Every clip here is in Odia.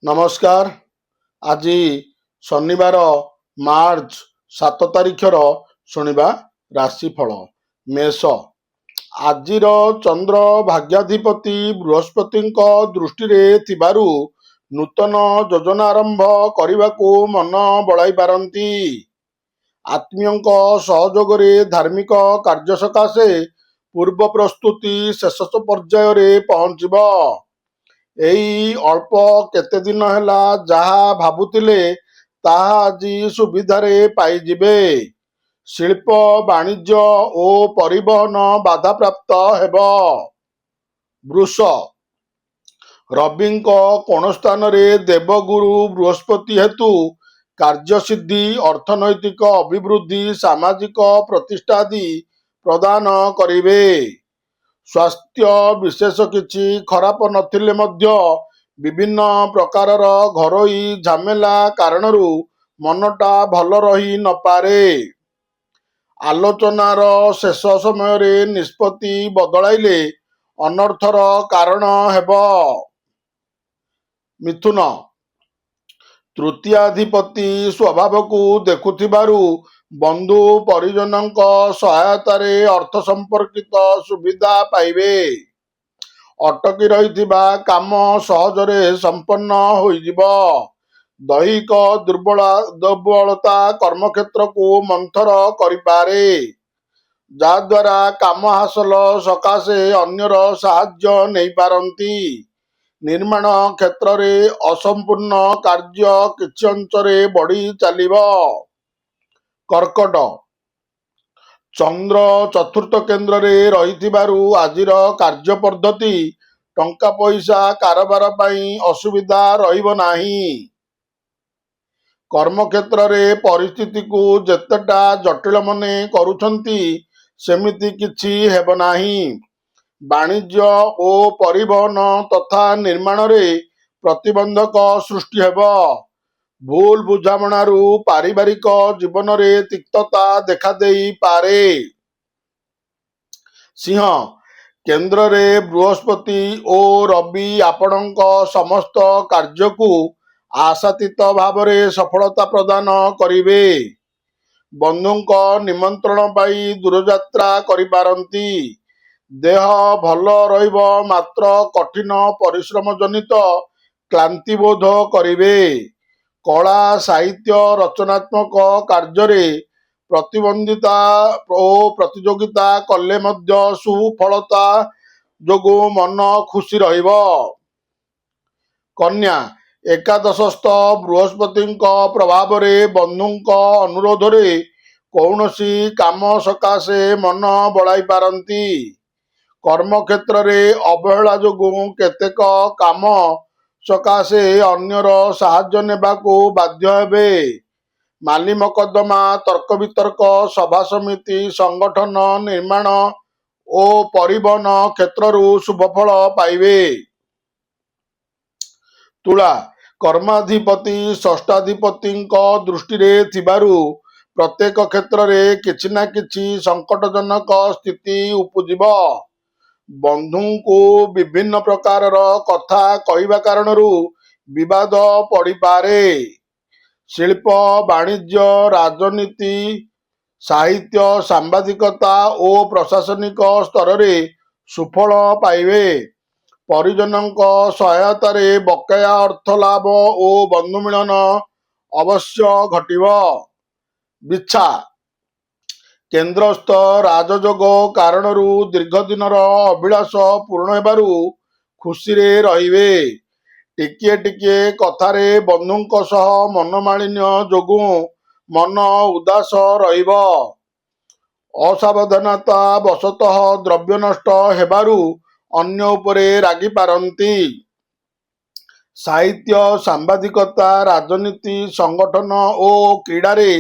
ନମସ୍କାର। ଆଜି ଶନିବାର ମାର୍ଚ୍ଚ 7 ତାରିଖର ଶୁଣିବା ରାଶିଫଳ। ମେଷ। ଆଜିର ଚନ୍ଦ୍ର ଭାଗ୍ୟାଧିପତି ବୃହସ୍ପତିଙ୍କ ଦୃଷ୍ଟିରେ ଥିବାରୁ ନୂତନ ଯୋଜନା ଆରମ୍ଭ କରିବାକୁ ମନ ବଳାଇ ପାରନ୍ତି। ଆତ୍ମୀୟଙ୍କ ସହଯୋଗରେ ଧାର୍ମିକ କାର୍ଯ୍ୟ ସକାଶେ ପୂର୍ବ ପ୍ରସ୍ତୁତି ଶେଷ ପର୍ଯ୍ୟାୟରେ ପହଞ୍ଚିବ। ଏଇ ଅଳ୍ପ କେତେ ଦିନ ହେଲା ଯାହା ଭାବୁଥିଲେ ତାହା ଆଜି ସୁବିଧାରେ ପାଇଯିବେ। ଶିଳ୍ପ ବାଣିଜ୍ୟ ଓ ପରିବହନ ବାଧାପ୍ରାପ୍ତ ହେବ। ବୃଷ। ରବିଙ୍କ କୋଣ ସ୍ଥାନରେ ଦେବଗୁରୁ ବୃହସ୍ପତି ହେତୁ କାର୍ଯ୍ୟସିଦ୍ଧି, ଅର୍ଥନୈତିକ ଅଭିବୃଦ୍ଧି, ସାମାଜିକ ପ୍ରତିଷ୍ଠା ଆଦି ପ୍ରଦାନ କରିବେ। ସ୍ୱାସ୍ଥ୍ୟ ବିଶେଷ କିଛି ଖରାପ ନଥିଲେ ମଧ୍ୟ ବିଭିନ୍ନ ପ୍ରକାରର ଘରୋଇ ଝାମେଲା କାରଣରୁ ମନଟା ଭଲ ରହି ନପାରେ। ଆଲୋଚନାର ଶେଷ ସମୟରେ ନିଷ୍ପତ୍ତି ବଦଳାଇଲେ ଅନರ್ಥର କାରଣ ହେବ। ମିଥୁନ। ତୃତୀୟାଧିପତି ସ୍ୱଭାବକୁ ଦେଖୁଥିବାରୁ ବନ୍ଧୁ ପରିଜନଙ୍କ ସହାୟତାରେ ଅର୍ଥ ସମ୍ପର୍କିତ ସୁବିଧା ପାଇବେ। ଅଟକି ରହିଥିବା କାମ ସହଜରେ ସମ୍ପନ୍ନ ହୋଇଯିବ। ଦୈହିକ ଦୁର୍ବଳତା କର୍ମକ୍ଷେତ୍ରକୁ ମନ୍ଥର କରିପାରେ, ଯାହାଦ୍ୱାରା କାମ ହାସଲ ସକାଶେ ଅନ୍ୟର ସାହାଯ୍ୟ ନେଇପାରନ୍ତି। ନିର୍ମାଣ କ୍ଷେତ୍ରରେ ଅସମ୍ପୂର୍ଣ୍ଣ କାର୍ଯ୍ୟ କିଛି ଅଂଶରେ ବଢ଼ି ଚାଲିବ। କର୍କଟ। ଚନ୍ଦ୍ର ଚତୁର୍ଥ କେନ୍ଦ୍ରରେ ରହିଥିବାରୁ ଆଜିର କାର୍ଯ୍ୟ ପଦ୍ଧତି ଟଙ୍କା ପଇସା କାରବାର ପାଇଁ ଅସୁବିଧା ରହିବ ନାହିଁ। କର୍ମକ୍ଷେତ୍ରରେ ପରିସ୍ଥିତିକୁ ଯେତେଟା ଜଟିଳ ମନେ କରୁଛନ୍ତି ସେମିତି କିଛି ହେବ ନାହିଁ। ବାଣିଜ୍ୟ ଓ ପରିବହନ ତଥା ନିର୍ମାଣରେ ପ୍ରତିବନ୍ଧକ ସୃଷ୍ଟି ହେବ। ଭୁଲ ବୁଝାମଣାରୁ ପାରିବାରିକ ଜୀବନରେ ତିକ୍ତତା ଦେଖାଦେଇପାରେ। ସିଂହ। କେନ୍ଦ୍ରରେ ବୃହସ୍ପତି ଓ ରବି ଆପଣଙ୍କ ସମସ୍ତ କାର୍ଯ୍ୟକୁ ଆଶାତୀତ ଭାବରେ ସଫଳତା ପ୍ରଦାନ କରିବେ। ବନ୍ଧୁଙ୍କ ନିମନ୍ତ୍ରଣ ପାଇ ଦୂରଯାତ୍ରା କରିପାରନ୍ତି। ଦେହ ଭଲ ରହିବ, ମାତ୍ର କଠିନ ପରିଶ୍ରମ ଜନିତ କ୍ଳାନ୍ତି ବୋଧ କରିବେ। କଳା ସାହିତ୍ୟ ରଚନାତ୍ମକ କାର୍ଯ୍ୟରେ ପ୍ରତିଦ୍ୱନ୍ଦ୍ୱିତା ଓ ପ୍ରତିଯୋଗିତା କଲେ ମଧ୍ୟ ସୁଫଳତା ଯୋଗୁଁ ମନ ଖୁସି ରହିବ। କନ୍ୟା। ଏକାଦଶସ୍ଥ ବୃହସ୍ପତିଙ୍କ ପ୍ରଭାବରେ ବନ୍ଧୁଙ୍କ ଅନୁରୋଧରେ କୌଣସି କାମ ସକାଶେ ମନ ବଳାଇ ପାରନ୍ତି। କର୍ମକ୍ଷେତ୍ରରେ ଅବହେଳା ଯୋଗୁଁ କେତେକ କାମ ସକାଶେ ଅନ୍ୟର ସାହାଯ୍ୟ ନେବାକୁ ବାଧ୍ୟ ହେବେ। ମାଲି ମକଦ୍ଦମା, ତର୍କ ବିତର୍କ, ସଭାସମିତି, ସଂଗଠନ, ନିର୍ମାଣ ଓ ପରିବହନ କ୍ଷେତ୍ରରୁ ଶୁଭଫଳ ପାଇବେ। ତୁଳା। କର୍ମାଧିପତି ଷଷ୍ଠାଧିପତିଙ୍କ ଦୃଷ୍ଟିରେ ଥିବାରୁ ପ୍ରତ୍ୟେକ କ୍ଷେତ୍ରରେ କିଛି ନା କିଛି ସଙ୍କଟଜନକ ସ୍ଥିତି ଉପୁଜିବ। ବନ୍ଧୁଙ୍କୁ ବିଭିନ୍ନ ପ୍ରକାରର କଥା କହିବା କାରଣରୁ ବିବାଦ ପଡ଼ିପାରେ। ଶିଳ୍ପ ବାଣିଜ୍ୟ, ରାଜନୀତି, ସାହିତ୍ୟ, ସାମ୍ବାଦିକତା ଓ ପ୍ରଶାସନିକ ସ୍ତରରେ ସୁଫଳ ପାଇବେ। ପରିଜନଙ୍କ ସହାୟତାରେ ବକେୟା ଅର୍ଥ ଲାଭ ଓ ବନ୍ଧୁ ମିଳନ ଅବଶ୍ୟ ଘଟିବ। ବିଛା। କେନ୍ଦ୍ରସ୍ଥ ରାଜଯୋଗ କାରଣରୁ ଦୀର୍ଘ ଦିନର ଅଭିଳାଷ ପୂରଣ ହେବାରୁ ଖୁସିରେ ରହିବେ। ଟିକିଏ ଟିକିଏ କଥାରେ ବନ୍ଧୁଙ୍କ ସହ ମନମାଳିନ୍ୟ ଯୋଗୁଁ ମନ ଉଦାସ ରହିବ। ଅସାବଧାନତା ବଶତଃ ଦ୍ରବ୍ୟ ନଷ୍ଟ ହେବାରୁ ଅନ୍ୟ ଉପରେ ରାଗିପାରନ୍ତି। ସାହିତ୍ୟ, ସାମ୍ବାଦିକତା, ରାଜନୀତି, ସଂଗଠନ ଓ କ୍ରୀଡ଼ାରେ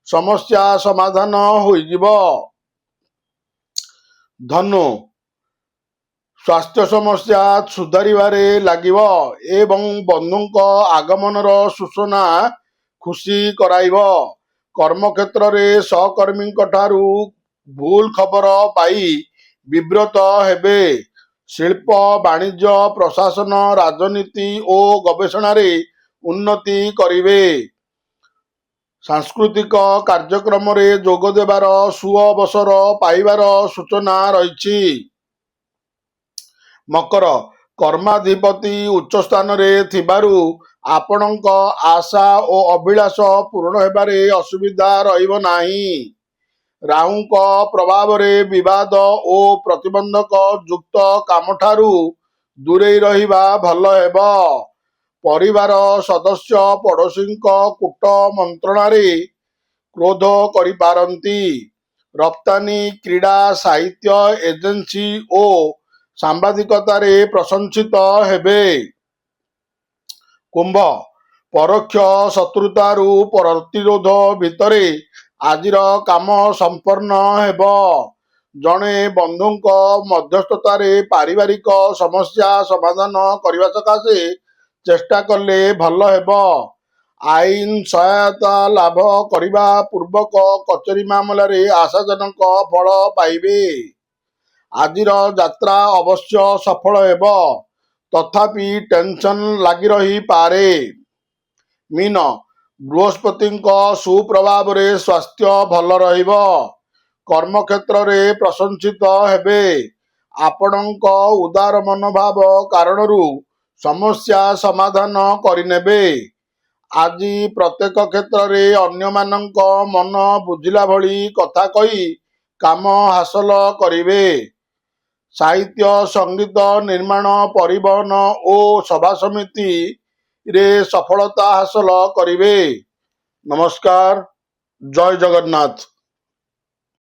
ସମସ୍ୟା ସମାଧାନ ହୋଇଯିବ। ଧନୁ। ସ୍ୱାସ୍ଥ୍ୟ ସମସ୍ୟା ସୁଧାରିବାରେ ଲାଗିବ ଏବଂ ବନ୍ଧୁଙ୍କ ଆଗମନର ସୂଚନା ଖୁସି କରାଇବ। କର୍ମକ୍ଷେତ୍ରରେ ସହକର୍ମୀଙ୍କ ଠାରୁ ଭୁଲ ଖବର ପାଇ ବିବ୍ରତ ହେବେ। ଶିଳ୍ପ ବାଣିଜ୍ୟ ପ୍ରଶାସନ ରାଜନୀତି ଓ ଗବେଷଣାରେ ଉନ୍ନତି କରିବେ। ସାଂସ୍କୃତିକ କାର୍ଯ୍ୟକ୍ରମରେ ଯୋଗ ଦେବାର ସୁଅବସର ପାଇବାର ସୂଚନା ରହିଛି। ମକର, କର୍ମାଧିପତି ଉଚ୍ଚ ସ୍ଥାନରେ ଥିବାରୁ ଆପଣଙ୍କ ଆଶା ଓ ଅଭିଳାଷ ପୂରଣ ହେବାରେ ଅସୁବିଧା ରହିବ ନାହିଁ। ରାହୁଙ୍କ ପ୍ରଭାବରେ ବିବାଦ ଓ ପ୍ରତିବନ୍ଧକ ଯୁକ୍ତ କାମଠାରୁ ଦୂରେଇ ରହିବା ଭଲ ହେବ। ପରିବାର ସଦସ୍ୟ ପଡ଼ୋଶୀଙ୍କ କୂଟ ମନ୍ତ୍ରଣାରେ କ୍ରୋଧ କରିପାରନ୍ତି। ରପ୍ତାନି, କ୍ରୀଡ଼ା, ସାହିତ୍ୟ, ଏଜେନ୍ସି ଓ ସାମ୍ବାଦିକତାରେ ପ୍ରଶଂସିତ ହେବେ। କୁମ୍ଭ, ପରୋକ୍ଷ ଶତ୍ରୁତାରୁ ପ୍ରତିରୋଧ ଭିତରେ ଆଜିର କାମ ସମ୍ପନ୍ନ ହେବ। ଜଣେ ବନ୍ଧୁଙ୍କ ମଧ୍ୟସ୍ଥତାରେ ପାରିବାରିକ ସମସ୍ୟା ସମାଧାନ କରିବା ସକାଶେ ଚେଷ୍ଟା କଲେ ଭଲ ହେବ। ଆଇନ ସହାୟତା ଲାଭ କରିବା ପୂର୍ବକ କଚେରୀ ମାମଲାରେ ଆଶାଜନକ ଫଳ ପାଇବେ। ଆଜିର ଯାତ୍ରା ଅବଶ୍ୟ ସଫଳ ହେବ, ତଥାପି ଟେନସନ୍ ଲାଗି ରହିପାରେ। ମୀନ, ବୃହସ୍ପତିଙ୍କ ସୁପ୍ରଭାବରେ ସ୍ୱାସ୍ଥ୍ୟ ଭଲ ରହିବ। କର୍ମକ୍ଷେତ୍ରରେ ପ୍ରଶଂସିତ ହେବେ। ଆପଣଙ୍କ ଉଦାର ମନୋଭାବ କାରଣରୁ ସମସ୍ୟା ସମାଧାନ କରିନେବେ। ଆଜି ପ୍ରତ୍ୟେକ କ୍ଷେତ୍ରରେ ଅନ୍ୟମାନଙ୍କ ମନ ବୁଝିଲା ଭଳି କଥା କହି କାମ ହାସଲ କରିବେ। ସାହିତ୍ୟ, ସଙ୍ଗୀତ, ନିର୍ମାଣ, ପରିବହନ ଓ ସଭାସମିତିରେ ସଫଳତା ହାସଲ କରିବେ। ନମସ୍କାର। ଜୟ ଜଗନ୍ନାଥ।